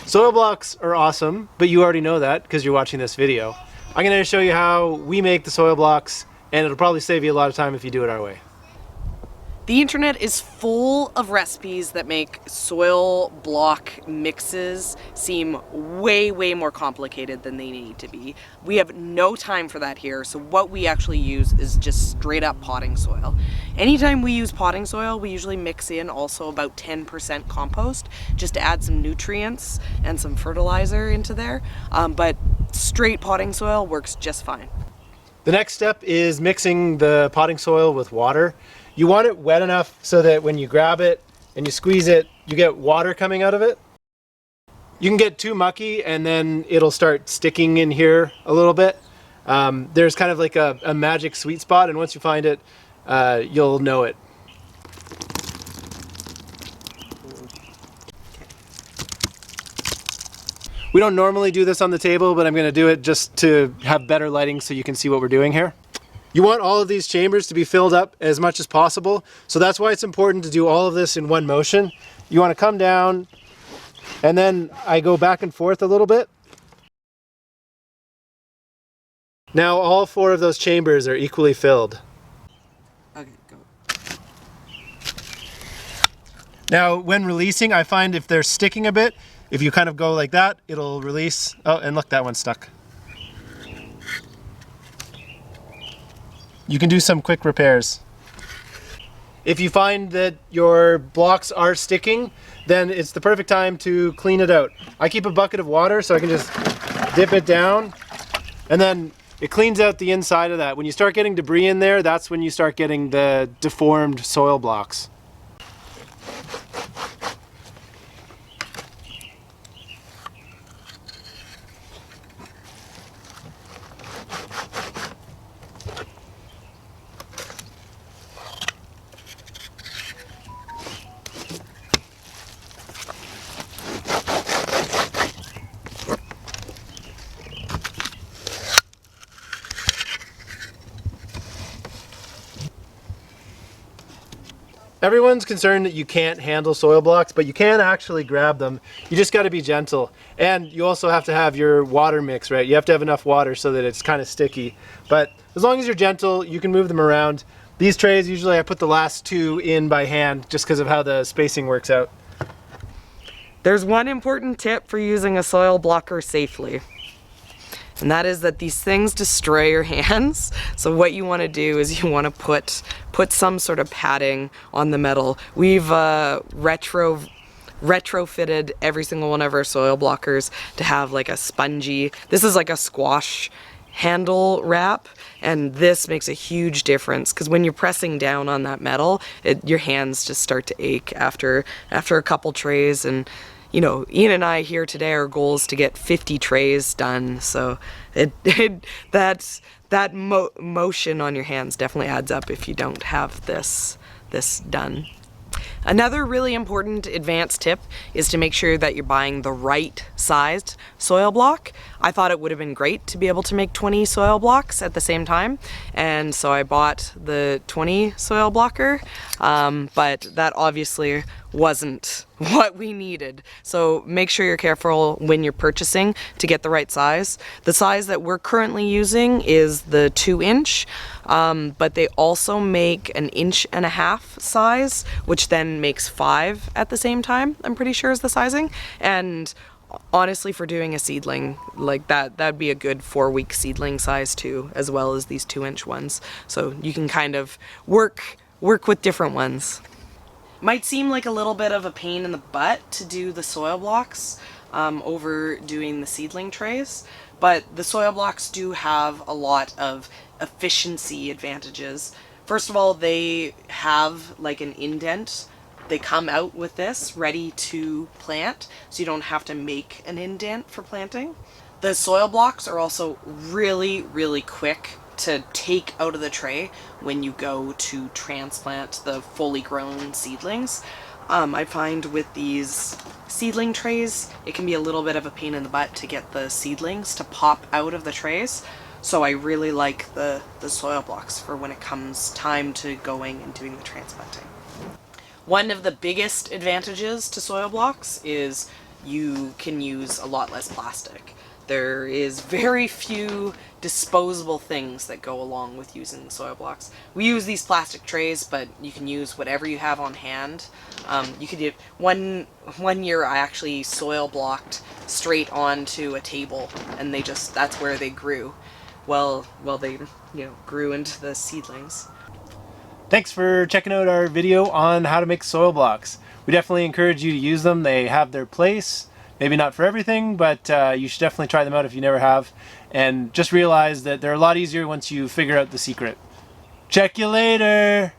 Soil blocks are awesome, but you already know that because you're watching this video. I'm going to show you how we make the soil blocks, and it'll probably save you a lot of time if you do it our way. The internet is full of recipes that make soil block mixes seem way more complicated than they need to be. We have no time for that here, so what we actually use is just straight up potting soil. Anytime we use potting soil, we usually mix in also about 10% compost, just to add some nutrients and some fertilizer into there, but straight potting soil works just fine. The next step is mixing the potting soil with water. You want it wet enough so that when you grab it and you squeeze it, you get water coming out of it. You can get too mucky and then it'll start sticking in here a little bit. There's kind of like a magic sweet spot, and once you find it, you'll know it. We don't normally do this on the table, but I'm going to do it just to have better lighting so you can see what we're doing here. You want all of these chambers to be filled up as much as possible, so that's why it's important to do all of this in one motion. You want to come down, and then I go back and forth a little bit. Now all 4 of those chambers are equally filled. Okay, go. Now when releasing, I find if they're sticking a bit, if you kind of go like that, it'll release. Oh, and look, that one's stuck. You can do some quick repairs. If you find that your blocks are sticking, then it's the perfect time to clean it out. I keep a bucket of water so I can just dip it down, and then it cleans out the inside of that. When you start getting debris in there, that's when you start getting the deformed soil blocks. Everyone's concerned that you can't handle soil blocks, but you can actually grab them. You just got to be gentle. And you also have to have your water mix, right? You have to have enough water so that it's kind of sticky. But as long as you're gentle, you can move them around. These trays, usually I put the last 2 in by hand just because of how the spacing works out. There's one important tip for using a soil blocker safely. And that is that these things destroy your hands. So what you want to do is you want to put some sort of padding on the metal. We've retrofitted every single one of our soil blockers to have like a spongy, this is like a squash handle wrap, and this makes a huge difference because when you're pressing down on that metal, your hands just start to ache after a couple trays. And you know, Ian and I here today, our goal is to get 50 trays done. So that motion on your hands definitely adds up if you don't have this done. Another really important advanced tip is to make sure that you're buying the right sized soil block. I thought it would have been great to be able to make 20 soil blocks at the same time, and so I bought the 20 soil blocker, but that obviously wasn't what we needed. So make sure you're careful when you're purchasing to get the right size. The size that we're currently using is the 2-inch, but they also make an 1.5-inch size, which then makes 5 at the same time, I'm pretty sure is the sizing. And honestly, for doing a seedling like that'd be a good 4-week seedling size too, as well as these 2-inch ones. So you can kind of work with different ones. Might seem like a little bit of a pain in the butt to do the soil blocks over doing the seedling trays, but the soil blocks do have a lot of efficiency advantages. First of all, they have like an indent. They come out with this ready to plant, so you don't have to make an indent for planting. The soil blocks are also really quick to take out of the tray when you go to transplant the fully grown seedlings. I find with these seedling trays, it can be a little bit of a pain in the butt to get the seedlings to pop out of the trays. So I really like the soil blocks for when it comes time to going and doing the transplanting. One of the biggest advantages to soil blocks is you can use a lot less plastic. There is very few disposable things that go along with using the soil blocks. We use these plastic trays, but you can use whatever you have on hand. You could do one year I actually soil blocked straight onto a table, and that's where they grew. Well, they grew into the seedlings. Thanks for checking out our video on how to make soil blocks. We definitely encourage you to use them. They have their place. Maybe not for everything, but you should definitely try them out if you never have. And just realize that they're a lot easier once you figure out the secret. Check you later!